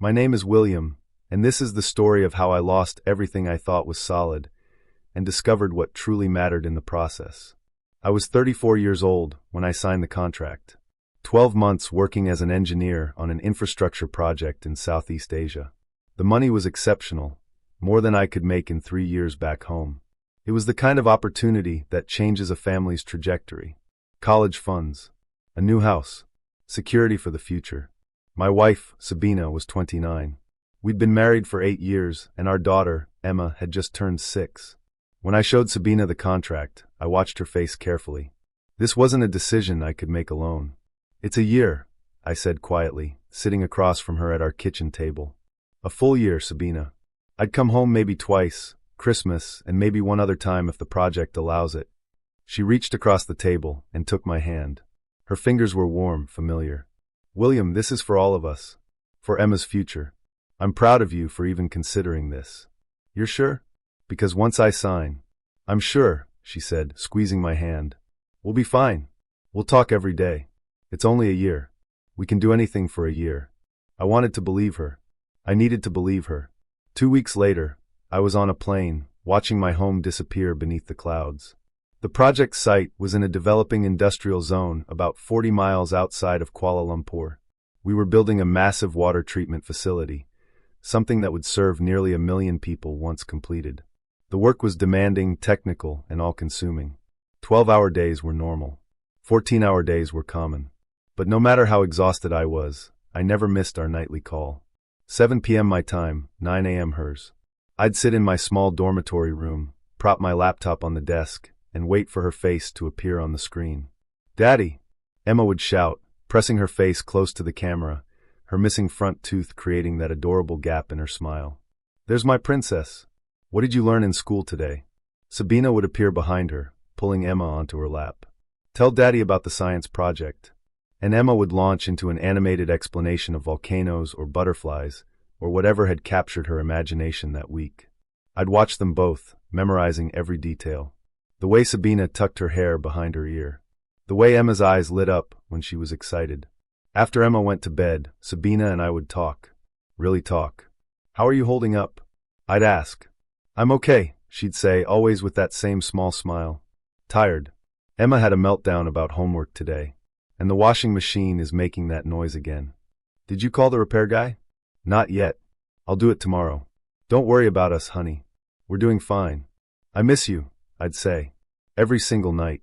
My name is William, and this is the story of how I lost everything I thought was solid and discovered what truly mattered in the process. I was 34 years old when I signed the contract. 12 months working as an engineer on an infrastructure project in Southeast Asia. The money was exceptional, more than I could make in 3 years back home. It was the kind of opportunity that changes a family's trajectory. College funds, a new house, security for the future. My wife, Sabina, was 29. We'd been married for 8 years, and our daughter, Emma, had just turned 6. When I showed Sabina the contract, I watched her face carefully. This wasn't a decision I could make alone. "It's a year," I said quietly, sitting across from her at our kitchen table. "A full year, Sabina. I'd come home maybe twice, Christmas, and maybe one other time if the project allows it." She reached across the table and took my hand. Her fingers were warm, familiar. "William, this is for all of us. For Emma's future. I'm proud of you for even considering this." "You're sure?" "Because once I sign—" "I'm sure," she said, squeezing my hand. "We'll be fine. We'll talk every day. It's only a year. We can do anything for a year." I wanted to believe her. I needed to believe her. 2 weeks later, I was on a plane, watching my home disappear beneath the clouds. The project site was in a developing industrial zone about 40 miles outside of Kuala Lumpur. We were building a massive water treatment facility, something that would serve nearly 1 million people once completed. The work was demanding, technical, and all-consuming. 12-hour days were normal. 14-hour days were common. But no matter how exhausted I was, I never missed our nightly call. 7 p.m. my time, 9 a.m. hers. I'd sit in my small dormitory room, prop my laptop on the desk, and wait for her face to appear on the screen. "Daddy!" Emma would shout, pressing her face close to the camera, her missing front tooth creating that adorable gap in her smile. "There's my princess. What did you learn in school today?" Sabina would appear behind her, pulling Emma onto her lap. "Tell Daddy about the science project." And Emma would launch into an animated explanation of volcanoes or butterflies, or whatever had captured her imagination that week. I'd watch them both, memorizing every detail. The way Sabina tucked her hair behind her ear. The way Emma's eyes lit up when she was excited. After Emma went to bed, Sabina and I would talk. Really talk. "How are you holding up?" I'd ask. "I'm okay," she'd say, always with that same small smile. "Tired. Emma had a meltdown about homework today. And the washing machine is making that noise again." "Did you call the repair guy?" "Not yet. I'll do it tomorrow." "Don't worry about us, honey. We're doing fine." "I miss you," I'd say. Every single night.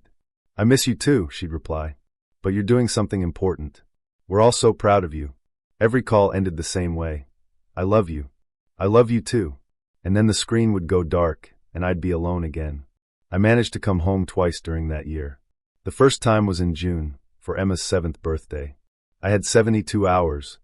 "I miss you too," she'd reply. "But you're doing something important. We're all so proud of you." Every call ended the same way. "I love you. I love you too." And then the screen would go dark, and I'd be alone again. I managed to come home twice during that year. The first time was in June, for Emma's 7th birthday. I had 72 hours,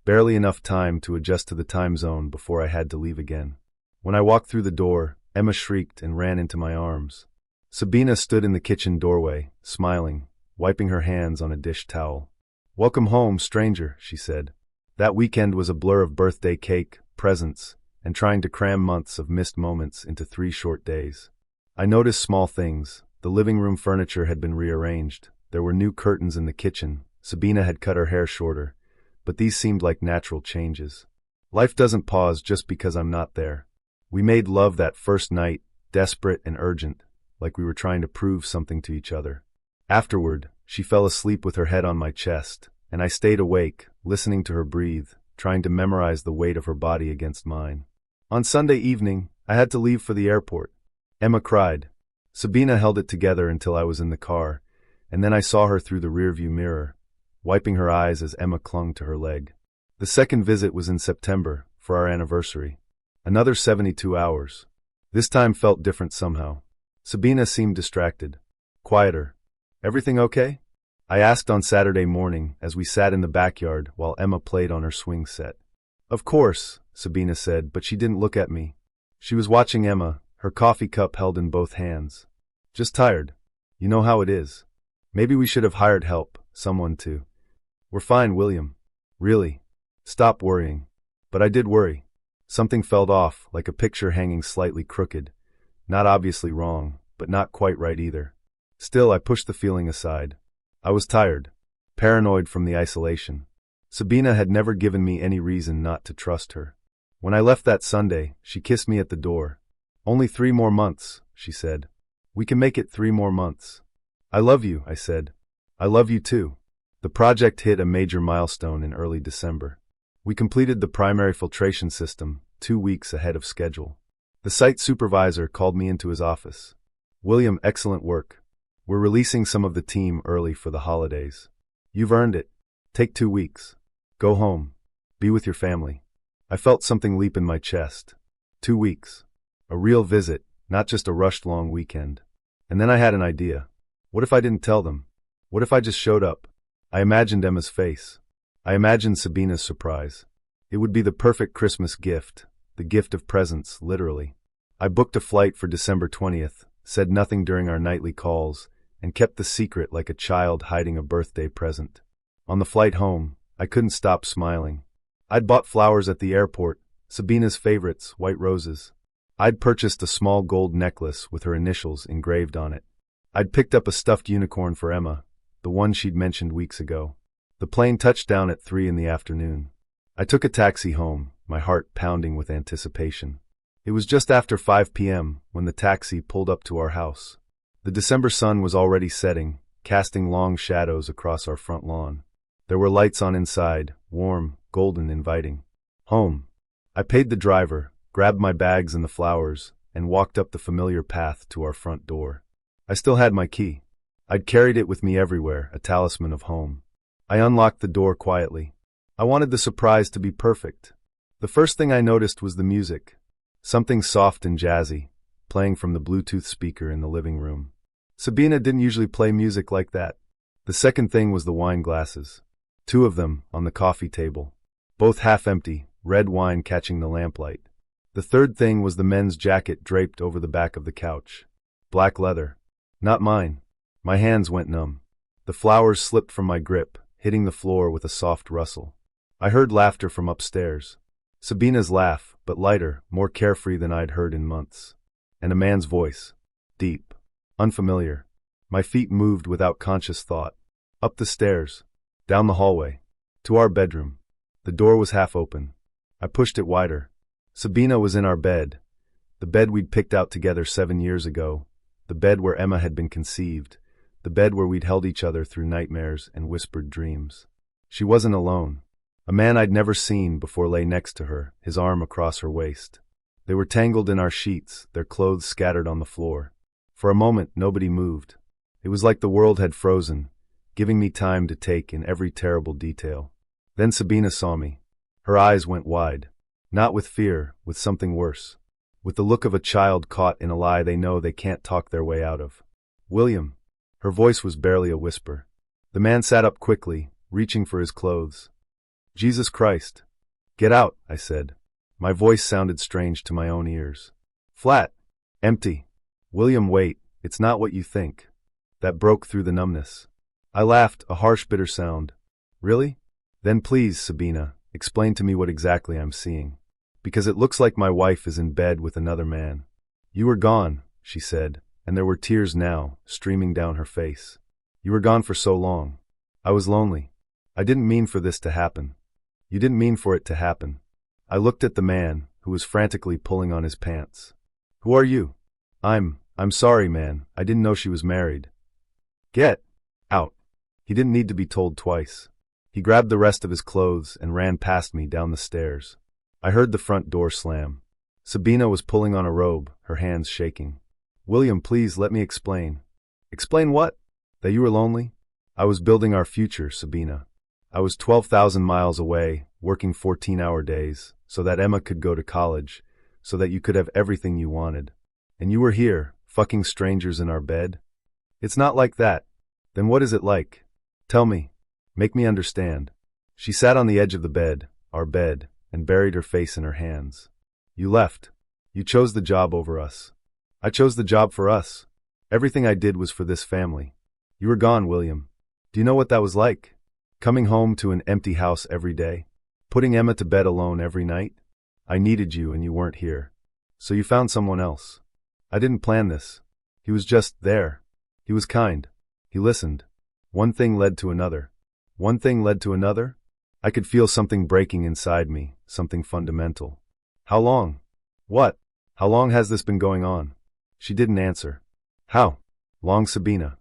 barely enough time to adjust to the time zone before I had to leave again. When I walked through the door, Emma shrieked and ran into my arms. Sabina stood in the kitchen doorway, smiling, wiping her hands on a dish towel. "Welcome home, stranger," she said. That weekend was a blur of birthday cake, presents, and trying to cram months of missed moments into 3 short days. I noticed small things. The living room furniture had been rearranged. There were new curtains in the kitchen. Sabina had cut her hair shorter, but these seemed like natural changes. Life doesn't pause just because I'm not there. We made love that first night, desperate and urgent, like we were trying to prove something to each other. Afterward, she fell asleep with her head on my chest, and I stayed awake, listening to her breathe, trying to memorize the weight of her body against mine. On Sunday evening, I had to leave for the airport. Emma cried. Sabina held it together until I was in the car, and then I saw her through the rearview mirror, wiping her eyes as Emma clung to her leg. The second visit was in September, for our anniversary. Another 72 hours. This time felt different somehow. Sabina seemed distracted. Quieter. "Everything okay?" I asked on Saturday morning as we sat in the backyard while Emma played on her swing set. "Of course," Sabina said, but she didn't look at me. She was watching Emma, her coffee cup held in both hands. "Just tired. You know how it is. Maybe we should have hired help, someone to—" "We're fine, William. Really. Stop worrying." But I did worry. Something felt off, like a picture hanging slightly crooked. Not obviously wrong, but not quite right either. Still, I pushed the feeling aside. I was tired. Paranoid from the isolation. Sabina had never given me any reason not to trust her. When I left that Sunday, she kissed me at the door. "Only 3 more months," she said. "We can make it 3 more months." "I love you," I said. "I love you too." The project hit a major milestone in early December. We completed the primary filtration system 2 weeks ahead of schedule. The site supervisor called me into his office. "William, excellent work. We're releasing some of the team early for the holidays. You've earned it. Take 2 weeks. Go home. Be with your family." I felt something leap in my chest. 2 weeks. A real visit, not just a rushed long weekend. And then I had an idea. What if I didn't tell them? What if I just showed up? I imagined Emma's face. I imagined Sabina's surprise. It would be the perfect Christmas gift, the gift of presents, literally. I booked a flight for December 20th, said nothing during our nightly calls, and kept the secret like a child hiding a birthday present. On the flight home, I couldn't stop smiling. I'd bought flowers at the airport, Sabina's favorites, white roses. I'd purchased a small gold necklace with her initials engraved on it. I'd picked up a stuffed unicorn for Emma, the one she'd mentioned weeks ago. The plane touched down at 3 in the afternoon. I took a taxi home, my heart pounding with anticipation. It was just after 5 p.m. when the taxi pulled up to our house. The December sun was already setting, casting long shadows across our front lawn. There were lights on inside, warm, golden, inviting. Home. I paid the driver, grabbed my bags and the flowers, and walked up the familiar path to our front door. I still had my key. I'd carried it with me everywhere, a talisman of home. I unlocked the door quietly. I wanted the surprise to be perfect. The first thing I noticed was the music. Something soft and jazzy, playing from the Bluetooth speaker in the living room. Sabina didn't usually play music like that. The second thing was the wine glasses. 2 of them, on the coffee table. Both half empty, red wine catching the lamplight. The third thing was the men's jacket draped over the back of the couch. Black leather. Not mine. My hands went numb. The flowers slipped from my grip, hitting the floor with a soft rustle. I heard laughter from upstairs. Sabina's laugh, but lighter, more carefree than I'd heard in months. And a man's voice. Deep. Unfamiliar. My feet moved without conscious thought. Up the stairs. Down the hallway. To our bedroom. The door was half open. I pushed it wider. Sabina was in our bed. The bed we'd picked out together 7 years ago. The bed where Emma had been conceived. The bed where we'd held each other through nightmares and whispered dreams. She wasn't alone. A man I'd never seen before lay next to her, his arm across her waist. They were tangled in our sheets, their clothes scattered on the floor. For a moment, nobody moved. It was like the world had frozen, giving me time to take in every terrible detail. Then Sabina saw me. Her eyes went wide. Not with fear, with something worse. With the look of a child caught in a lie they know they can't talk their way out of. "William." Her voice was barely a whisper. The man sat up quickly, reaching for his clothes. "Jesus Christ." "Get out," I said. My voice sounded strange to my own ears. Flat. Empty. "William, wait, it's not what you think." That broke through the numbness. I laughed, a harsh, bitter sound. "Really? Then please, Sabina, explain to me what exactly I'm seeing. Because it looks like my wife is in bed with another man." "You were gone," she said, and there were tears now, streaming down her face. "You were gone for so long. I was lonely. I didn't mean for this to happen." "You didn't mean for it to happen." I looked at the man, who was frantically pulling on his pants. "Who are you?" I'm sorry, man, I didn't know she was married." "Get out." He didn't need to be told twice. He grabbed the rest of his clothes and ran past me down the stairs. I heard the front door slam. Sabina was pulling on a robe, her hands shaking. "William, please let me explain." "Explain what?" "That you were lonely?" "I was building our future, Sabina. I was 12,000 miles away, working 14-hour days, so that Emma could go to college, so that you could have everything you wanted. And you were here, fucking strangers in our bed? It's not like that. Then what is it like? Tell me. Make me understand." She sat on the edge of the bed, our bed, and buried her face in her hands. "You left. You chose the job over us. I chose the job for us. Everything I did was for this family. You were gone, William. Do you know what that was like? Coming home to an empty house every day? Putting Emma to bed alone every night? I needed you and you weren't here. So you found someone else. I didn't plan this. He was just there. He was kind. He listened. One thing led to another. One thing led to another? I could feel something breaking inside me, something fundamental. How long? What? How long has this been going on? She didn't answer. How long, Sabina?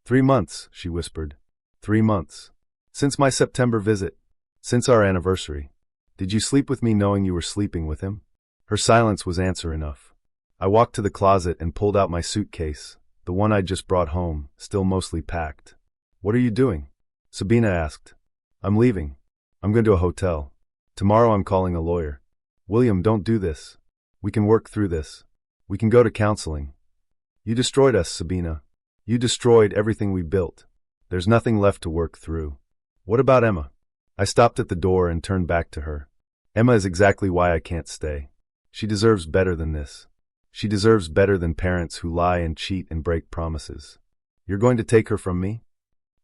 3 months, she whispered. 3 months. Since my September visit. Since our anniversary. Did you sleep with me knowing you were sleeping with him? Her silence was answer enough. I walked to the closet and pulled out my suitcase, the one I'd just brought home, still mostly packed. What are you doing? Sabina asked. I'm leaving. I'm going to a hotel. Tomorrow I'm calling a lawyer. William, don't do this. We can work through this. We can go to counseling. You destroyed us, Sabina. You destroyed everything we built. There's nothing left to work through. What about Emma? I stopped at the door and turned back to her. Emma is exactly why I can't stay. She deserves better than this. She deserves better than parents who lie and cheat and break promises. You're going to take her from me?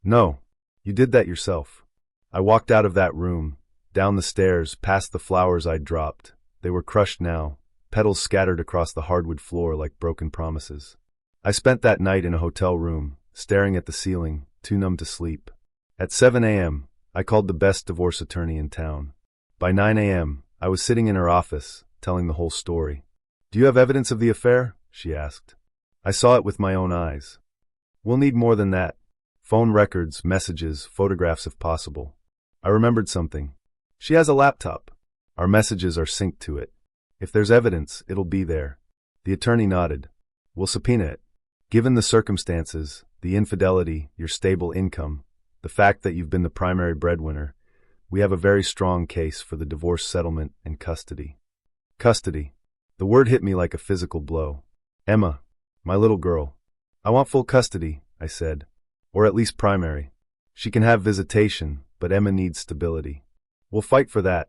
No. You did that yourself. I walked out of that room, down the stairs, past the flowers I'd dropped. They were crushed now, petals scattered across the hardwood floor like broken promises. I spent that night in a hotel room, staring at the ceiling, too numb to sleep. At 7 a.m., I called the best divorce attorney in town. By 9 a.m., I was sitting in her office, telling the whole story. Do you have evidence of the affair? She asked. I saw it with my own eyes. We'll need more than that. Phone records, messages, photographs if possible. I remembered something. She has a laptop. Our messages are synced to it. If there's evidence, it'll be there. The attorney nodded. We'll subpoena it. Given the circumstances, the infidelity, your stable income, the fact that you've been the primary breadwinner, we have a very strong case for the divorce settlement and custody. Custody. The word hit me like a physical blow. Emma, my little girl. I want full custody, I said. Or at least primary. She can have visitation, but Emma needs stability. We'll fight for that.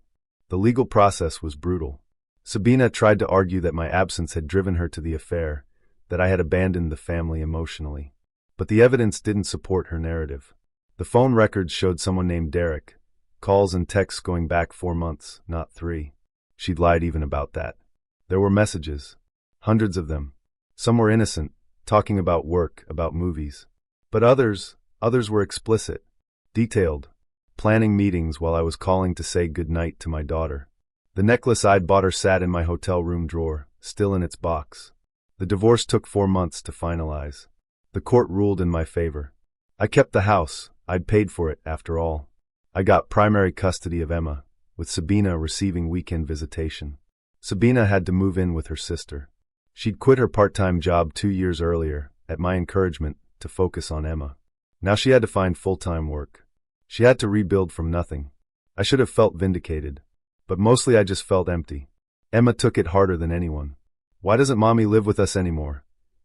The legal process was brutal. Sabina tried to argue that my absence had driven her to the affair, that I had abandoned the family emotionally. But the evidence didn't support her narrative. The phone records showed someone named Derek, calls and texts going back 4 months, not 3. She'd lied even about that. There were messages, hundreds of them. Some were innocent, talking about work, about movies. But others were explicit, detailed, planning meetings while I was calling to say goodnight to my daughter. The necklace I'd bought her sat in my hotel room drawer, still in its box. The divorce took 4 months to finalize. The court ruled in my favor. I kept the house. I'd paid for it, after all. I got primary custody of Emma, with Sabina receiving weekend visitation. Sabina had to move in with her sister. She'd quit her part-time job 2 years earlier, at my encouragement, to focus on Emma. Now she had to find full-time work. She had to rebuild from nothing. I should have felt vindicated. But mostly I just felt empty. Emma took it harder than anyone. Why doesn't Mommy live with us anymore?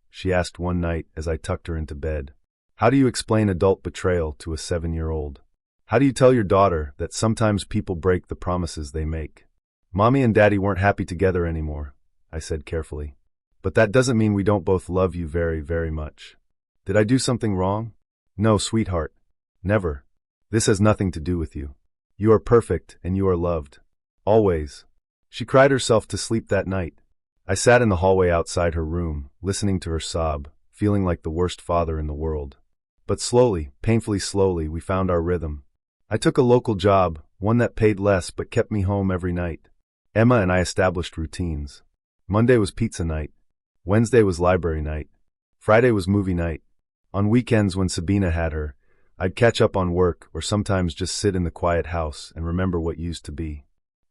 She asked one night as I tucked her into bed. How do you explain adult betrayal to a 7-year-old? How do you tell your daughter that sometimes people break the promises they make? Mommy and Daddy weren't happy together anymore, I said carefully. But that doesn't mean we don't both love you very, very much. Did I do something wrong? No, sweetheart. Never. This has nothing to do with you. You are perfect and you are loved. Always. She cried herself to sleep that night. I sat in the hallway outside her room, listening to her sob, feeling like the worst father in the world. But slowly, painfully slowly, we found our rhythm. I took a local job, one that paid less but kept me home every night. Emma and I established routines. Monday was pizza night. Wednesday was library night. Friday was movie night. On weekends when Sabina had her, I'd catch up on work or sometimes just sit in the quiet house and remember what used to be.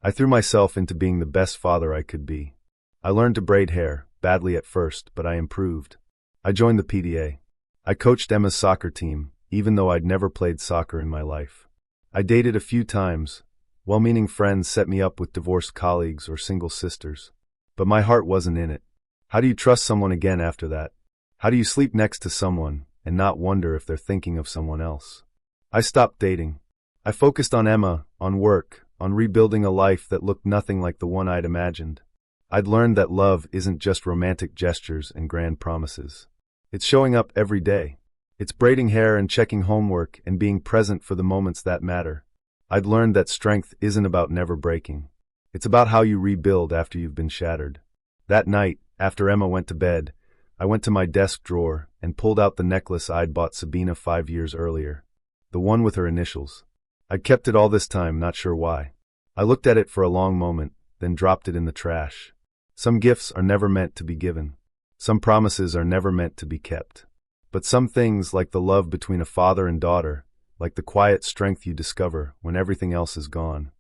I threw myself into being the best father I could be. I learned to braid hair, badly at first, but I improved. I joined the PDA. I coached Emma's soccer team, even though I'd never played soccer in my life. I dated a few times. Well-meaning friends set me up with divorced colleagues or single sisters. But my heart wasn't in it. How do you trust someone again after that? How do you sleep next to someone and not wonder if they're thinking of someone else? I stopped dating. I focused on Emma, on work, on rebuilding a life that looked nothing like the one I'd imagined. I'd learned that love isn't just romantic gestures and grand promises. It's showing up every day. It's braiding hair and checking homework and being present for the moments that matter. I'd learned that strength isn't about never breaking. It's about how you rebuild after you've been shattered. That night, after Emma went to bed, I went to my desk drawer and pulled out the necklace I'd bought Sabina 5 years earlier. The one with her initials. I'd kept it all this time, not sure why. I looked at it for a long moment, then dropped it in the trash. Some gifts are never meant to be given. Some promises are never meant to be kept. But some things, like the love between a father and daughter, like the quiet strength you discover when everything else is gone,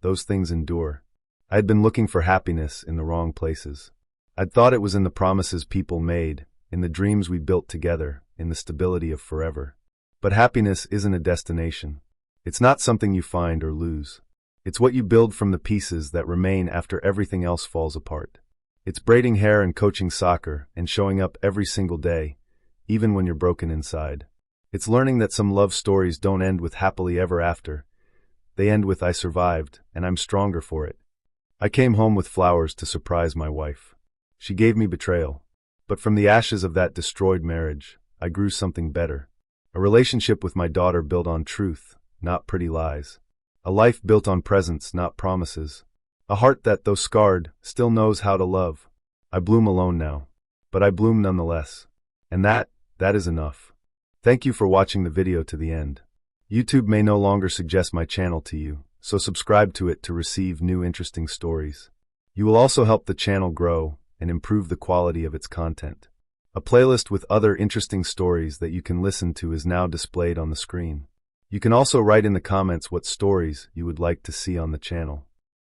those things endure. I had been looking for happiness in the wrong places. I'd thought it was in the promises people made, in the dreams we built together, in the stability of forever. But happiness isn't a destination. It's not something you find or lose. It's what you build from the pieces that remain after everything else falls apart. It's braiding hair and coaching soccer and showing up every single day, even when you're broken inside. It's learning that some love stories don't end with happily ever after. They end with I survived, and I'm stronger for it. I came home with flowers to surprise my wife. She gave me betrayal. But from the ashes of that destroyed marriage, I grew something better. A relationship with my daughter built on truth, not pretty lies. A life built on presence, not promises. A heart that, though scarred, still knows how to love. I bloom alone now, but I bloom nonetheless. And that is enough. Thank you for watching the video to the end. YouTube may no longer suggest my channel to you, so subscribe to it to receive new interesting stories. You will also help the channel grow and improve the quality of its content. A playlist with other interesting stories that you can listen to is now displayed on the screen. You can also write in the comments what stories you would like to see on the channel.